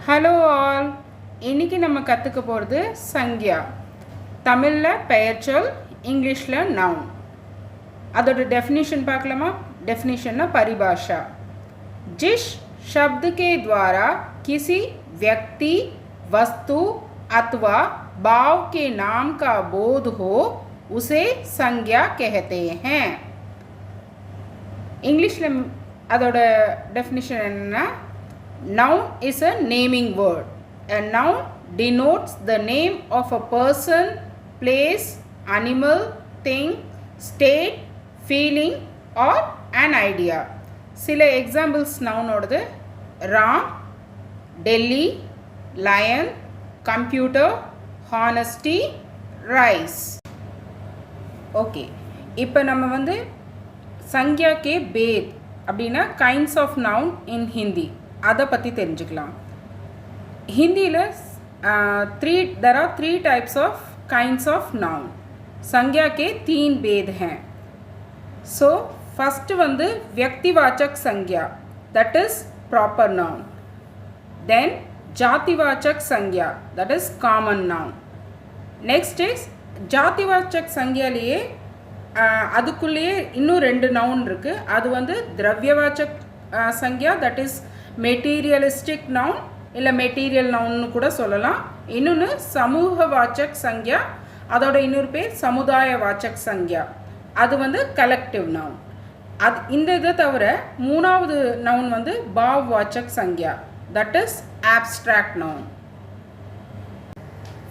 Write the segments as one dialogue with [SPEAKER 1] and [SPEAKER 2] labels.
[SPEAKER 1] Hello all. இன்றைக்கி நம்ம கற்றுக்க போகிறது சங்யா. தமிழில் பெயர்ச்சொல், இங்கிலீஷில் நவுன். அதோட डेफिनेशन பார்க்கலாமா? डेफिनेशन परिभाषा। जिस शब्द के द्वारा किसी व्यक्ति, वस्तु अथवा भाव के नाम का बोध हो उसे संज्ञा कहते हैं। इंग्लिशில் அதோட डेफिनेशन என்னன்னா, noun is a naming word. A noun denotes the name of a person, place, animal, thing, state, feeling or an idea. சில எக்ஸாம்பிள்ஸ் நவுனோடது Ram, Delhi, lion, computer, honesty, rice. Okay, இப்போ நம்ம சங்யா கே பேத் அப்படின்னா kinds of noun in Hindi அதை பற்றி தெரிஞ்சுக்கலாம். ஹிந்தியில் there are three types of kinds of noun. संज्ञा के 3 भेद हैं. So first व्यक्तिवाचक संज्ञा, that is proper noun. Then जातिवाचक संज्ञा, that is common noun. Next is जातिवाचक संज्ञाலேயே அதுக்குள்ளேயே இன்னும் 2 நவுன் இருக்குது. அது திரவியவாச்சக் संज्ञा, that is மெட்டீரியலிஸ்டிக் நவுன் இல்லை மெட்டீரியல் நவுன்னு கூட சொல்லலாம். இன்னொன்று சமூகவாச்சக் சங்யா, அதோட இன்னொரு பேர் சமுதாய வாச்சக் சங்யா, அது கலெக்டிவ் நவுன். இந்த இதை தவிர மூணாவது நவுன் பாவ் வாச்சக் சங்யா, that is abstract noun.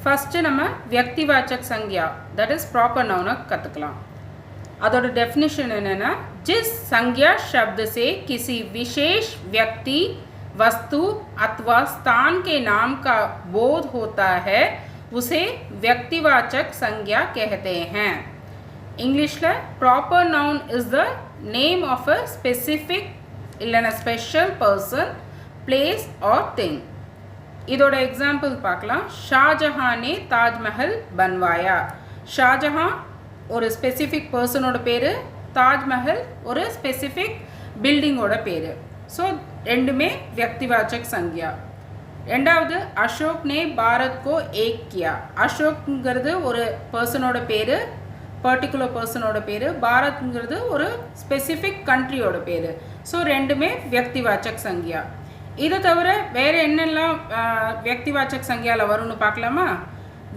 [SPEAKER 1] First நம்ம व्यक्तिवाचक संज्ञा, that is ப்ராப்பர் நவுனை கற்றுக்கலாம். அதோட डेफिनेशन என்னென்னா, जिस संज्ञा शब्द से किसी विशेष व्यक्ति, वस्तु अथवा स्थान के नाम का बोध होता है उसे व्यक्तिवाचक संज्ञा कहते हैं. इंग्लिश में proper noun is the name of a specific இல்லைனா special person, place or thing. இதோட எக்ஸாம்பிள் பார்க்கலாம். ஷாஜஹான் ने தாஜ்மஹல் बनवाया. ஷாஜஹான் ஒரு ஸ்பெசிஃபிக் பர்சனோட பேர், தாஜ்மஹல் ஒரு ஸ்பெசிஃபிக் பில்டிங்கோட பேர். ஸோ ரெண்டுமே व्यक्तिवाचक संज्ञा. ரெண்டாவது அசோக் ने भारत को एक किया. அசோக்ங்கிறது ஒரு பர்சனோட பேர், பர்டிகுலர் பர்சனோட பேர். பாரத்ங்கிறது ஒரு ஸ்பெசிஃபிக் கண்ட்ரியோட பேர். ஸோ ரெண்டுமே व्यक्तिवाचक संज्ञा. இதை தவிர வேறு என்னெல்லாம் व्यक्तिवाचक संज्ञाவில் வரும்னு பார்க்கலாமா?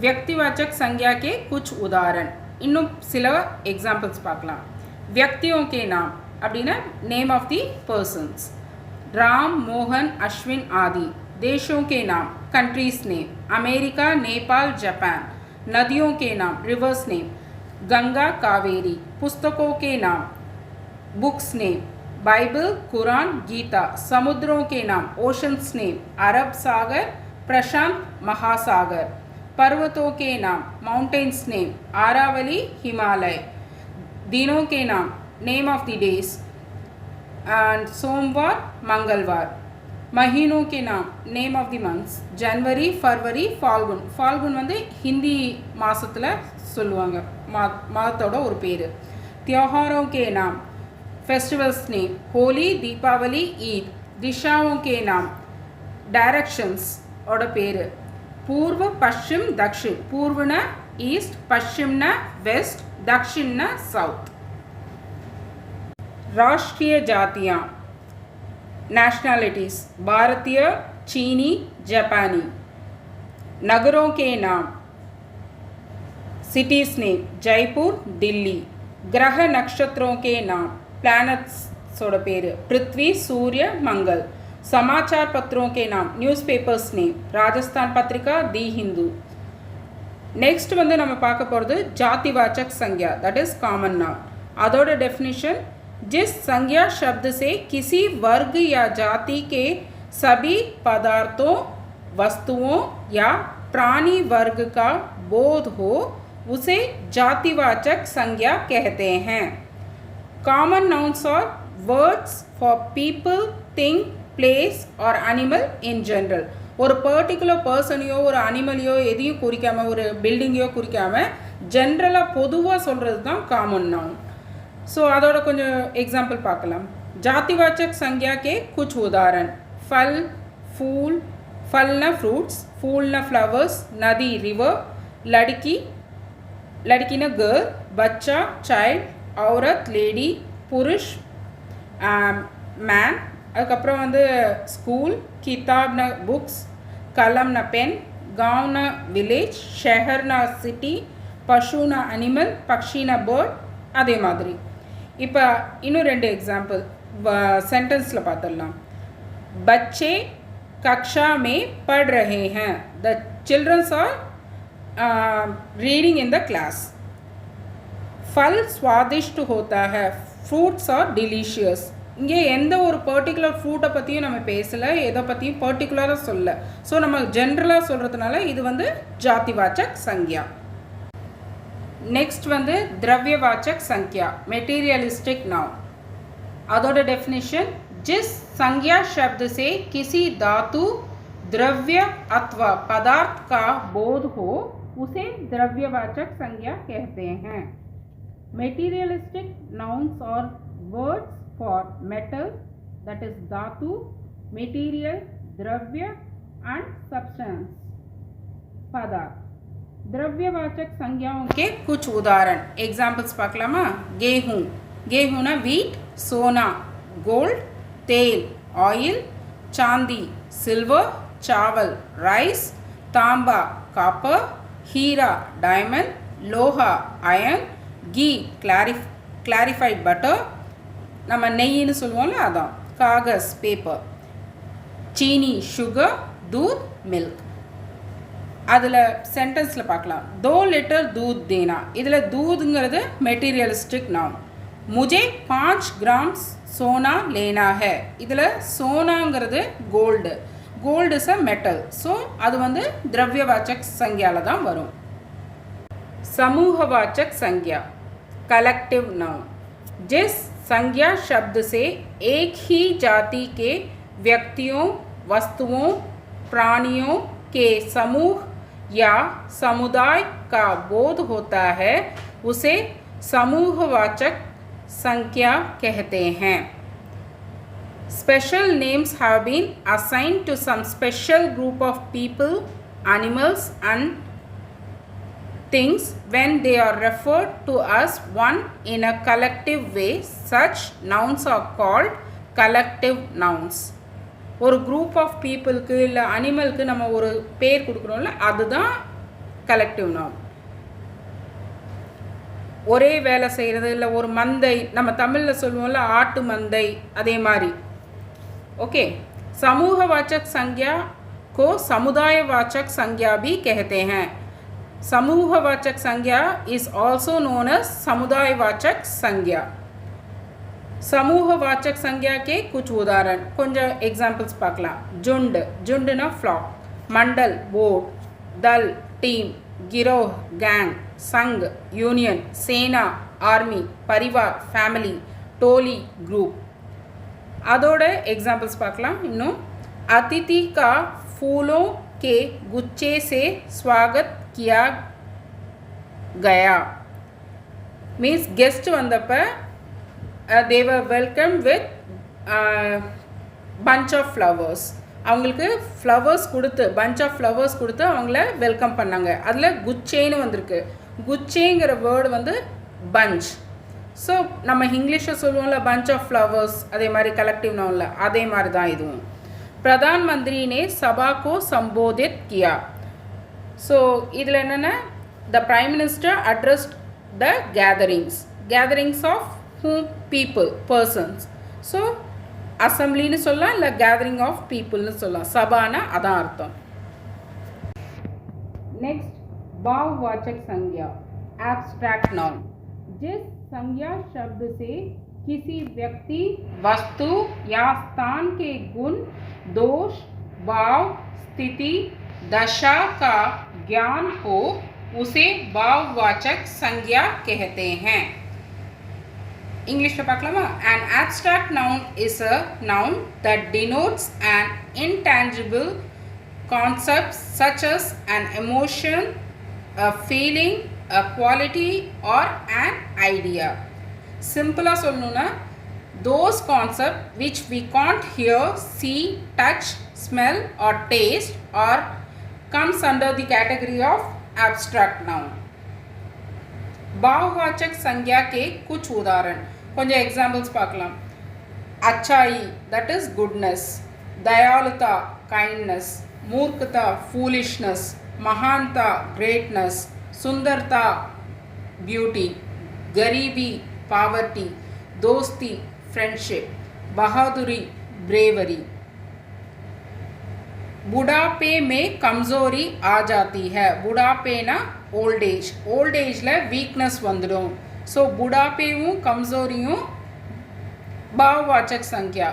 [SPEAKER 1] व्यक्तिवाचक संज्ञा के कुछ उदाहरण, இன்னும் சில எக்ஸாம்பிள்ஸ் பார்க்கலாம். व्यक्तियों के नाम அப்படின்னா name of the persons, Ram, Mohan, Ashwin आदि. देशों के नाम, countries name, America, Nepal, Japan. नदियों के नाम, रिवर्स नेम, गंगा, कावेरी. पुस्तकों के नाम, books name, Bible, Quran, Gita. समुद्रों के नाम, ओशंस नेम, अरब सागर, प्रशांत महासागर. पर्वतों के नाम, माउंटेन्स नेम, आरावली, हिमालय. दिनों के नाम, नेम ऑफ द डेज, सोमवार, मंगलवार. महीनों के नाम, नेम ऑफ द मंथ्स, जनवरी, फरवरी, फाल्गुन. फाल्गुन हिंदी மாசத்துல சொல்லுவாங்க, மாதத்தோட ஒரு பேர். त्योहारों के नाम, फेस्टिवल्स नेम, होली, दीपावली, ईद. दिशाओं के नाम, डायरेक्शंस ओட பேர். पूर्व, पश्चिम, दक्षिण. पूर्वना ईस्ट, पश्चिमना वेस्ट, दक्षिणना साउथ. राष्ट्रीय जातियाँ, नेशनैलिटीज़, भारतीय, चीनी, जापानी. नगरों के नाम, सिटीज़ नेम, जयपुर, दिल्ली. ग्रह नक्षत्रों के नाम, प्लैनेट्स सोड पेर, पृथ्वी, सूर्य, मंगल. समाचार पत्रों के नाम, न्यूज़पेपर्स नेम, राजस्थान पत्रिका, दी हिंदू. नेक्स्ट நம்ம பார்க்க போகிறது जातिवाचक संज्ञा, दैट इज कॉमन नाउन. அதோட डेफिनेशन, जिस संज्ञा शब्द से किसी वर्ग या जाति के सभी पदार्थों, वस्तुओं या प्राणी वर्ग का बोध हो उसे जातिवाचक संज्ञा कहते हैं. Common nouns are words for people, thing, place और एनिमल इन जनरल. ஒரு பர்டிகுலர் பர்சனையோ ஒரு அனிமலையோ எதையும் குறிக்காமல், ஒரு பில்டிங்கையோ குறிக்காமல் ஜென்ரலாக பொதுவாக சொல்கிறது தான் காமன் நவுன். ஸோ அதோட கொஞ்சம் எக்ஸாம்பிள் பார்க்கலாம். जातिवाचक संज्ञा के कुछ उदाहरण: फल, फूल, फलना फ्रूट्स, फूलना फ्लावर्स, नदी रिवर, लड़की लड़कीना गर्ल, बच्चा चाइल्ड, औरत लेडी, पुरुष मैन, அதுக்கப்புறம் வந்து ஸ்கூல், கிதாப்னா புக்ஸ், கலம்னா பென், गाँवना विलेज, शहरना सिटी, पशुना अनिमल, पक्षीना बर्ड. அதே மாதிரி இப்போ இன்னும் 2 एग्जांपल सेंटेंसல பார்த்துடலாம். बच्चे कक्षा में पढ़ रहे हैं. The children are reading in the class. फल स्वादिष्ट होता है. Fruits are delicious. இங்கே எந்த ஒரு பர்டிகுலர் ஃப்ரூட்டை பற்றியும் நம்ம பேசலை, எதை பற்றியும் பர்டிகுலராக சொல்ல. ஸோ நம்ம ஜென்ரலாக சொல்கிறதுனால இது வந்து ஜாதிவாச்சக் சங்யா. नेक्स्ट வந்து द्रव्यवाचक संज्ञा मेटीरियलिस्टिक नाउन. அதோட डेफिनेशन जिस संज्ञा शब्द से किसी धातु द्रव्य अथवा पदार्थ का बोध हो उसे द्रव्यवाचक संज्ञा कहते हैं. मेटीरियलिस्टिक नाउन्स और words for metal that is धातु, material, द्रव्य and substance पदार्थ. द्रव्यवाचक संज्ञाओं के कुछ उदाहरण एग्जाम्पल्स பார்க்கலாமா. गेहूं, गेहूंना वीट, सोना गोल्ड, तेल ऑयल, चांदी सिल्वर, चावल राइस, तांबा कॉपर, हीरा डायमंड, लोहा आयरन, घी क्लैरिफाइड बटर, நம்ம நெய்ன்னு சொல்லுவோம்ல அதான், காகஸ் பேப்பர், चीनी शुगर, दूध मिल्क. அதில் சென்டென்ஸில் பார்க்கலாம். 2 लीटर दूध देना. இதில் दूधங்கிறது மெட்டீரியலிஸ்டிக் नाउन. मुझे 5 ग्राम सोना लेना है. இதில் சோனாங்கிறது gold, gold is a metal. So அது வந்து द्रव्यवाचक संज्ञाல தான் வரும். समूहवाचक संज्ञा कलेक्टिव नाउन. जिस संज्ञा शब्द से एक ही जाति के व्यक्तियों, वस्तुओं, प्राणियों के समूह या समुदाय का बोध होता है उसे समूहवाचक संज्ञा कहते हैं. Special names have been assigned to some special group of people, animals and things when they are referred to as one in a collective way. Such nouns are called collective nouns. ஒரு group of பீப்புளுக்கு இல்லை அனிமலுக்கு நம்ம ஒரு பேர் கொடுக்குறோம்ல, அதுதான் collective noun. ஒரே வேலை செய்கிறது, இல்லை ஒரு மந்தை, நம்ம தமிழில் சொல்லுவோம்ல ஆட்டு மந்தை, அதே மாதிரி. ओके. समूहवाचक संज्ञा को समुदायवाचक संज्ञा भी कहते हैं. समूहवाचक संज्ञा इज ऑल्सो नोन एज समुदायवाचक संज्ञा. समूहवाचक संज्ञा के कुछ उदाहरण कुछ एग्जाम्पल्स பார்க்கலாம். झुंड, झुंडना फ्लॉक, मंडल बोर्ड, दल टीम, गिरोह गैंग, संघ यूनियन, सेना आर्मी, परिवार फैमिली, टोली ग्रुप. அதோட एग्जाम्पल्स பார்க்கலாம். இன்னும் अतिथि का फूलों के गुच्छे से स्वागत किया गया. मीन्स गेस्ट வந்தப்ப they were welcomed with bunch of flowers. அவங்களுக்கு ஃப்ளவர்ஸ் கொடுத்து, பஞ்ச் ஆஃப் ஃப்ளவர்ஸ் கொடுத்து அவங்கள வெல்கம் பண்ணாங்க. அதில் குச்சேன்னு வந்திருக்கு. குச்சேங்கிற வேர்டு வந்து பஞ்ச். ஸோ நம்ம இங்கிலீஷில் சொல்லுவோம்ல பஞ்ச் ஆஃப் ஃப்ளவர்ஸ், அதே மாதிரி கலெக்டிவ் நவுன்ல அதே மாதிரி தான் இதுவும். प्रधानमंत्री ने सभा को संबोधित किया. ஸோ இதில் என்னென்னா the prime minister addressed the gatherings of whom people persons. So அசம்பிளின்னு சொல்லலாம், இல்லை கேதரிங் ஆஃப் பீப்புள்னு சொல்லலாம். சபானா அதான் அர்த்தம். नेक्स्ट भाववाचक संज्ञा एब्स्ट्रैक्ट नाउन. जिस संज्ञा शब्द से किसी व्यक्ति, वस्तु या स्थान के गुण, दोष, भाव, स्थिति, दशा का ज्ञान हो उसे भाववाचक संज्ञा कहते हैं. इंग्लिश में பார்க்கலாமா? An abstract noun is a noun that denotes an intangible concept such as an emotion, a feeling, a quality or an idea. Simply சொல்லணும்னா those concepts which we can't hear, see, touch, smell or taste or comes under the category of abstract noun. भाववाचक संज्ञा के कुछ उदाहरण कुछ examples பார்க்கலாம். अच्छाई that is goodness, दयालुता kindness, मूर्खता foolishness, महानता greatness, सुंदरता beauty, गरीबी poverty, दोस्ती friendship, बहादुरी bravery. बुढ़ापे में कमजोरी आ जाती है. बुढ़ापे ना ओल्ड एज, ओल्ड एजல வீக்னஸ் வந்துடும். ஸோ புடாப்பேவும் கம்சோரியும் பாவவாச்சக் சங்கியா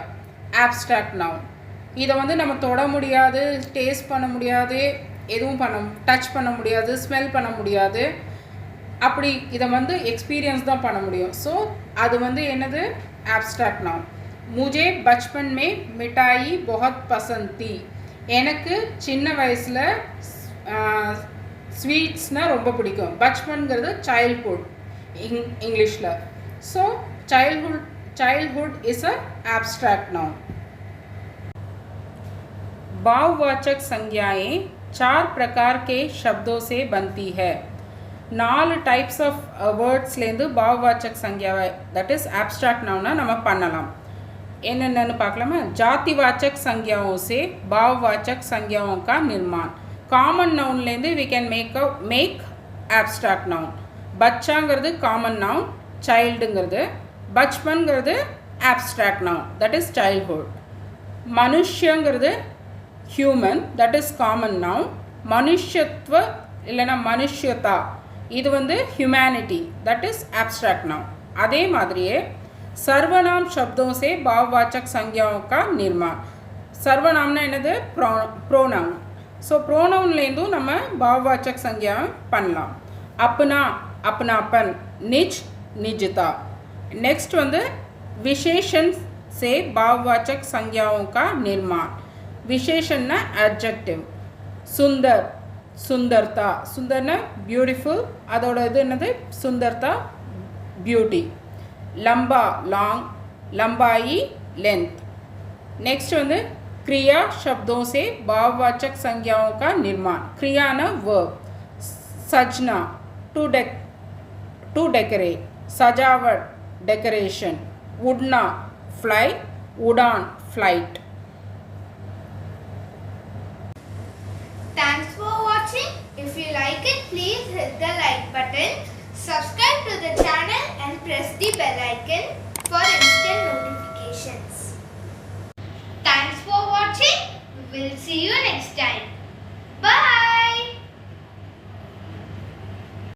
[SPEAKER 1] ஆப்ஸ்ட்ராக்ட் நவுன். இதை வந்து நம்ம தொட முடியாது, டேஸ்ட் பண்ண முடியாது, எதுவும் டச் பண்ண முடியாது, ஸ்மெல் பண்ண முடியாது. அப்படி இதை வந்து எக்ஸ்பீரியன்ஸ் தான் பண்ண முடியும். ஸோ அது வந்து என்னது ஆப்ஸ்ட்ராக்ட் நவுன். मुझे बचपन में मिठाई बहुत पसंद थी. எனக்கு சின்ன வயசில் ஸ்வீட்ஸ்னால் ரொம்ப பிடிக்கும். பச்பன்கிறது சைல்ட்ஹுட் इंग्लिशला. So childhood is a abstract noun. भाववाचक संज्ञाएं 4 प्रकार के शब्दों से बनती है. 4 टाइप्स ऑफ वर्ड्स लेंदु भाववाचक संज्ञा दैट इज एब्स्ट्रैक्ट नाउन நம்ம பண்ணலாம். என்னென்னு பார்க்கலாமா. जातिवाचक संज्ञाओं से भाववाचक संज्ञाओं का निर्माण. कॉमन नाउन लेंदु we can make abstract noun. बच्चाங்கிறது காமன் நவுன், சைல்டுங்கிறது. பச்பன்கிறது abstract noun that is childhood. மனுஷ்யங்கிறது human that is common noun. மனுஷத்வ இல்லைனா மனுஷ்யதா இது வந்து humanity that is abstract noun. அதே மாதிரியே सर्वनाम शब्दों से भाववाचक संज्ञाओं का निर्माण. सर्वनामना என்னது प्रोनाउन. ஸோ ப்ரோனவுன்லேருந்தும் நம்ம भाववाचक संज्ञा பண்ணலாம். अपना अपनापन, निज निजता. नेक्स्ट வந்து विशेषण से भाववाचक संज्ञाओं का निर्माण. विशेषण ना एडजेक्टिव. सुंदर सुंदरता, सुंदरना ब्यूटीफुल அதோட இது என்னது सुंदरता ब्यूटी. लंबा लॉन्ग, लंबाई लेंथ. नेक्स्ट வந்து क्रिया शब्दों से भाववाचक संज्ञाओं का निर्माण. क्रिया ना वर्ब. सजना टू डेकोरेट, सजावट डेकोरेशन, उड़ना फ्लाई, उड़ान flight.
[SPEAKER 2] Thanks for watching. If you like it, please hit the like button, subscribe to the channel and press the bell icon for instant notifications. Thanks for watching. We will see you next time.